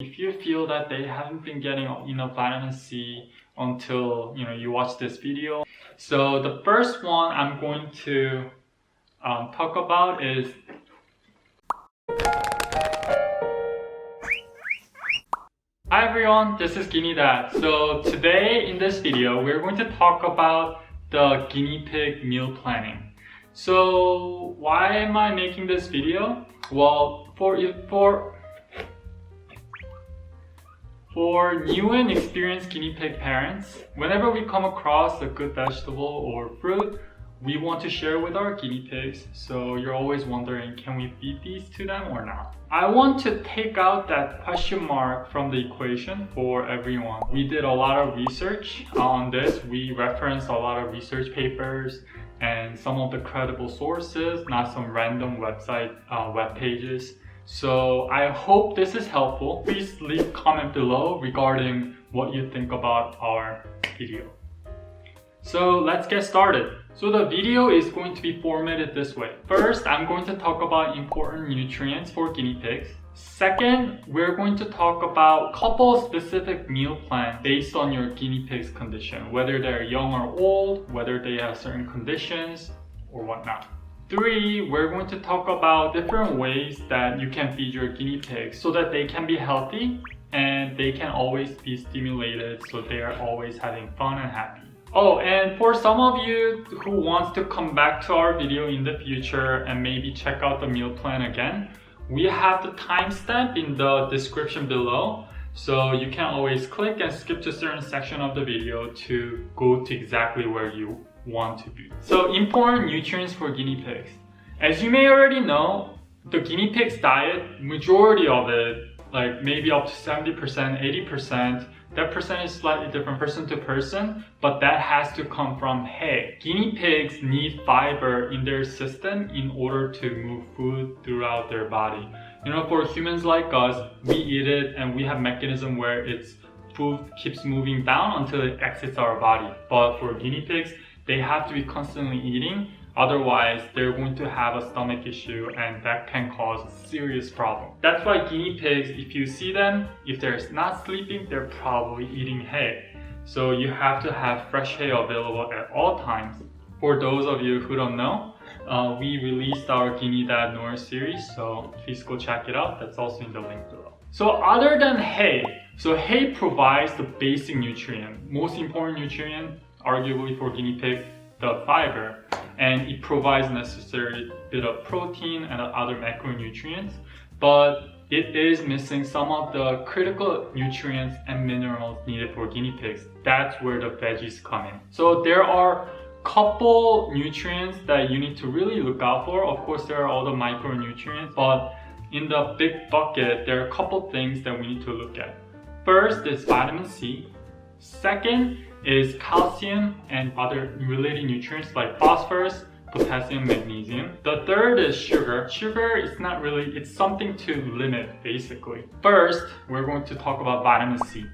If you feel that they haven't been getting enough vitamin C until you watch this video. So the first one I'm going to talk about is Hi everyone, this is Guinea Dad. So today in this video we're going to talk about the guinea pig meal planning. So why am I making this video? Well, for new and experienced guinea pig parents, whenever we come across a good vegetable or fruit, we want to share with our guinea pigs. So you're always wondering, can we feed these to them or not? I want to take out that question mark from the equation for everyone. We did a lot of research on this. We referenced a lot of research papers and some of the credible sources, not some random web pages. So I hope this is helpful. Please leave a comment below regarding what you think about our video. So let's get started. So the video is going to be formatted this way. First, I'm going to talk about important nutrients for guinea pigs. Second, we're going to talk about a couple specific meal plans based on your guinea pig's condition, whether they're young or old, whether they have certain conditions or whatnot. 3, we're going to talk about different ways that you can feed your guinea pigs so that they can be healthy and they can always be stimulated so they are always having fun and happy. Oh, and for some of you who wants to come back to our video in the future and maybe check out the meal plan again, we have the timestamp in the description below. So you can always click and skip to a certain section of the video to go to exactly where you want to be. So important nutrients for guinea pigs. As you may already know, the guinea pig's diet, majority of it, like maybe up to 70%, 80%, that percent is slightly different person to person, but that has to come from hay. Guinea pigs need fiber in their system in order to move food throughout their body. For humans like us, we eat it and we have mechanism where its food keeps moving down until it exits our body. But for guinea pigs, they have to be constantly eating. Otherwise, they're going to have a stomach issue and that can cause a serious problem. That's why guinea pigs, if you see them, if they're not sleeping, they're probably eating hay. So you have to have fresh hay available at all times. For those of you who don't know, we released our GuineaDad Nourish series, so please go check it out. That's also in the link below. So other than hay, so hay provides the basic nutrient, most important nutrient, arguably for guinea pig, the fiber. And it provides necessary bit of protein and other macronutrients, but it is missing some of the critical nutrients and minerals needed for guinea pigs. That's where the veggies come in. So there are couple nutrients that you need to really look out for. Of course, there are all the micronutrients, but in the big bucket, there are a couple things that we need to look at. First is vitamin C. Second is calcium and other related nutrients like phosphorus, potassium, magnesium. The third is sugar. Sugar is not really, it's something to limit basically. First, we're going to talk about vitamin C.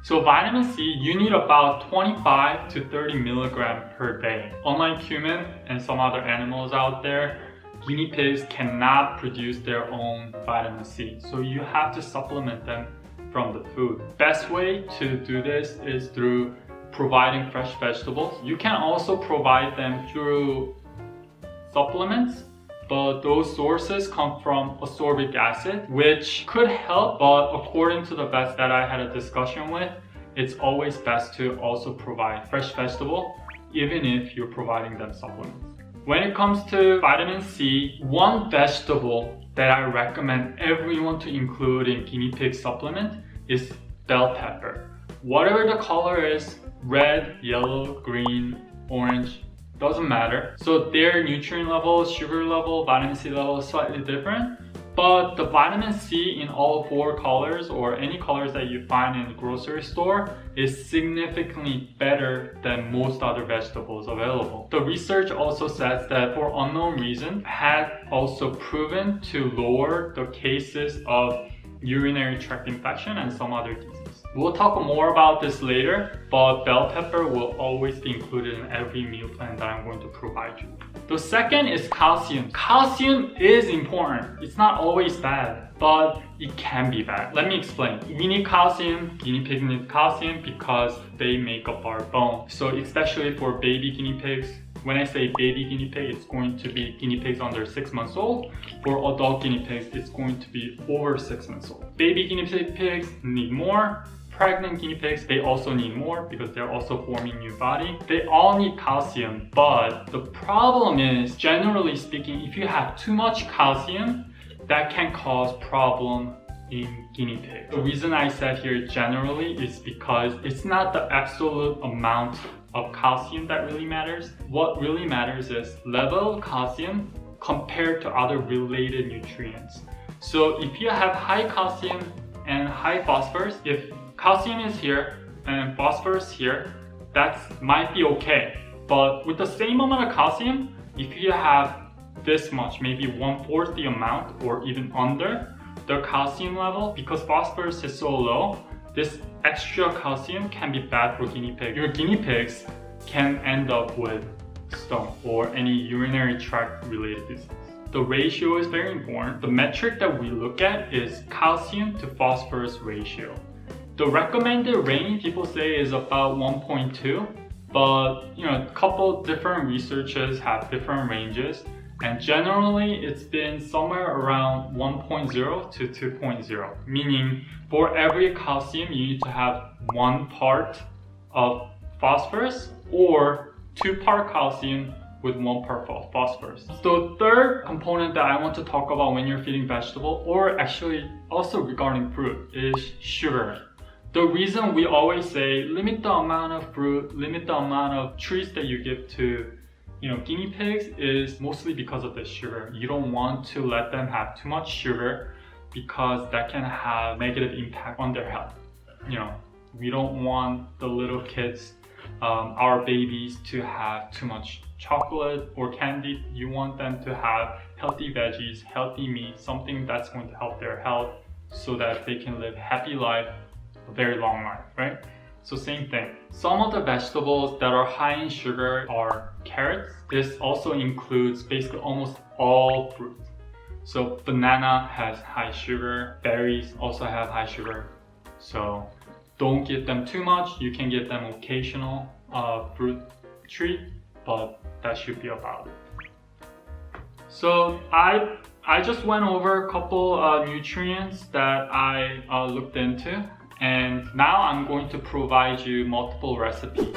So vitamin C, you need about 25 to 30 milligrams per day. Unlike human and some other animals out there, guinea pigs cannot produce their own vitamin C. So you have to supplement them from the food. Best way to do this is through providing fresh vegetables. You can also provide them through supplements, but those sources come from ascorbic acid, which could help, but according to the vets that I had a discussion with, it's always best to also provide fresh vegetable, even if you're providing them supplements. When it comes to vitamin C, one vegetable that I recommend everyone to include in guinea pig supplement is bell pepper. Whatever the color is, red, yellow, green, orange, doesn't matter. So their nutrient level, sugar level, vitamin C level is slightly different, but the vitamin C in all 4 colors or any colors that you find in the grocery store is significantly better than most other vegetables available. The research also says that for unknown reason, had also proven to lower the cases of urinary tract infection and some other diseases. We'll talk more about this later, but bell pepper will always be included in every meal plan that I'm going to provide you. The second is calcium. Calcium is important. It's not always bad, but it can be bad. Let me explain. We need calcium, guinea pigs need calcium because they make up our bone. So especially for baby guinea pigs, when I say baby guinea pig, it's going to be guinea pigs under 6 months old. For adult guinea pigs, it's going to be over 6 months old. Baby guinea pigs need more. Pregnant guinea pigs, they also need more because they're also forming new body. They all need calcium, but the problem is, generally speaking, if you have too much calcium, that can cause problem in guinea pig. The reason I said here generally is because it's not the absolute amount of calcium that really matters. What really matters is level of calcium compared to other related nutrients. So if you have high calcium and high phosphorus, if calcium is here and phosphorus here, that might be okay. But with the same amount of calcium, if you have this much, maybe 1/4 the amount or even under the calcium level, because phosphorus is so low, this extra calcium can be bad for guinea pigs. Your guinea pigs can end up with stone or any urinary tract related disease. The ratio is very important. The metric that we look at is calcium to phosphorus ratio. The recommended range, people say, is about 1.2, but a couple different researchers have different ranges, and generally it's been somewhere around 1.0 to 2.0, meaning for every calcium you need to have 1 part of phosphorus or 2 part calcium with 1 part phosphorus. The third component that I want to talk about when you're feeding vegetable, or actually also regarding fruit, is sugar. The reason we always say limit the amount of fruit, limit the amount of treats that you give to guinea pigs is mostly because of the sugar. You don't want to let them have too much sugar because that can have negative impact on their health. We don't want the little kids, our babies, to have too much chocolate or candy. You want them to have healthy veggies, healthy meat, something that's going to help their health so that they can live happy life, a very long life, right? So same thing. Some of the vegetables that are high in sugar are carrots. This also includes basically almost all fruit. So banana has high sugar, berries also have high sugar. So don't give them too much. You can give them occasional fruit treat, but that should be about it. So I just went over a couple nutrients that I looked into. And now I'm going to provide you multiple recipes.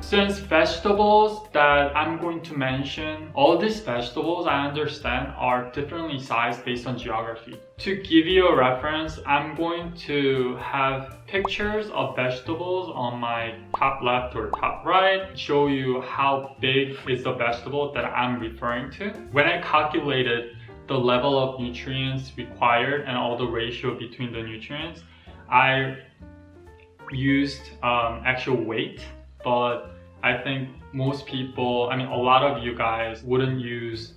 Since vegetables that I'm going to mention, all these vegetables I understand are differently sized based on geography. To give you a reference, I'm going to have pictures of vegetables on my top left or top right, show you how big is the vegetable that I'm referring to. When I calculated the level of nutrients required and all the ratio between the nutrients, I used actual weight, but I think most people, a lot of you guys wouldn't use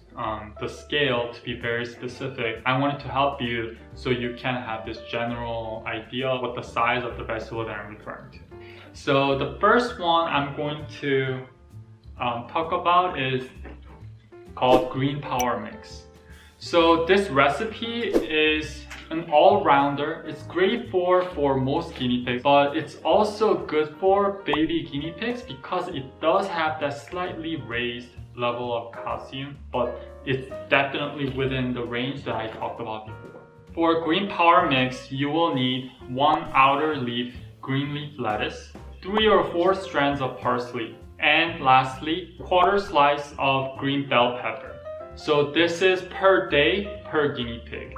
the scale to be very specific. I wanted to help you so you can have this general idea of what the size of the vegetable that I'm referring to. So the first one I'm going to talk about is called Green Power Mix. So this recipe is an all-rounder. It's great for most guinea pigs, but it's also good for baby guinea pigs because it does have that slightly raised level of calcium, but it's definitely within the range that I talked about before. For Green Power Mix, you will need 1 outer leaf green leaf lettuce, 3 or 4 strands of parsley, and lastly, 1/4 slice of green bell pepper. So this is per day per guinea pig.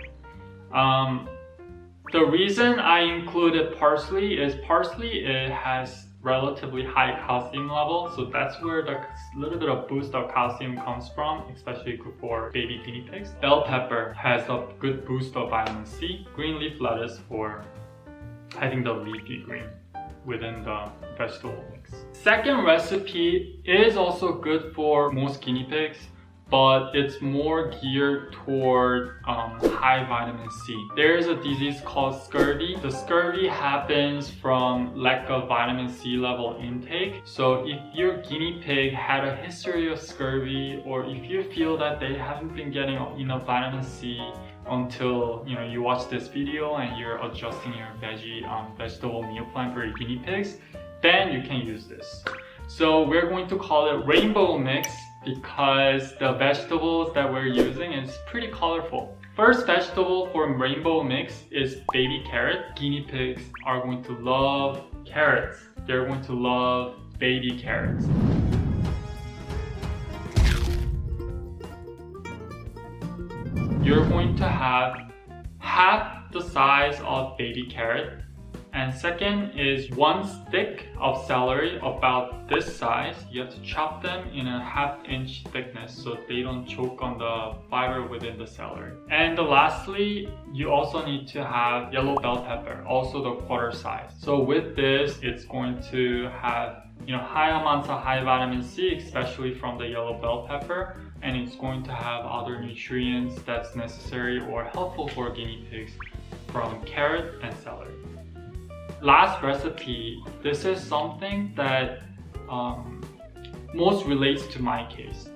The reason I included parsley is it has relatively high calcium level, so that's where the little bit of boost of calcium comes from, especially for baby guinea pigs. Bell pepper has a good boost of vitamin C. Green leaf lettuce for, I think, the leafy green within the vegetable mix. Second recipe is also good for most guinea pigs, but it's more geared toward high vitamin C. There's a disease called scurvy. The scurvy happens from lack of vitamin C level intake. So if your guinea pig had a history of scurvy, or if you feel that they haven't been getting enough vitamin C until you watch this video and you're adjusting your vegetable meal plan for your guinea pigs, then you can use this. So we're going to call it rainbow mix because the vegetables that we're using is pretty colorful. First vegetable for rainbow mix is baby carrot. Guinea pigs are going to love carrots. They're going to love baby carrots. You're going to have half the size of baby carrot. And second is 1 stick of celery about this size. You have to chop them in a 1/2 inch thickness so they don't choke on the fiber within the celery. And lastly, you also need to have yellow bell pepper, also the 1/4 size. So with this, it's going to have high amounts of high vitamin C, especially from the yellow bell pepper, and it's going to have other nutrients that's necessary or helpful for guinea pigs from carrot and celery. Last recipe, this is something that most relates to my case.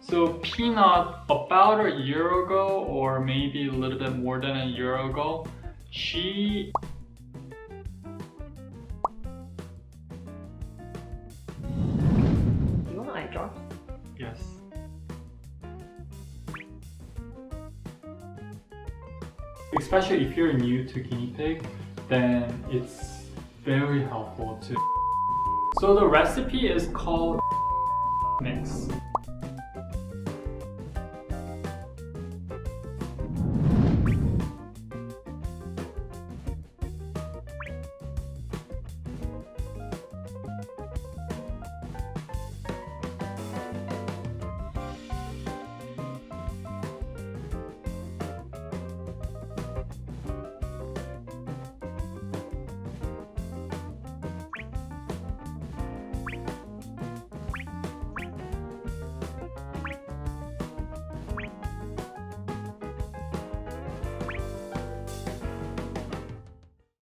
So Peanut, about a year ago, or maybe a little bit more than a year ago, she You want eye drops? Yes. Especially if you're new to guinea pig, then it's very helpful to. So the recipe is called mix.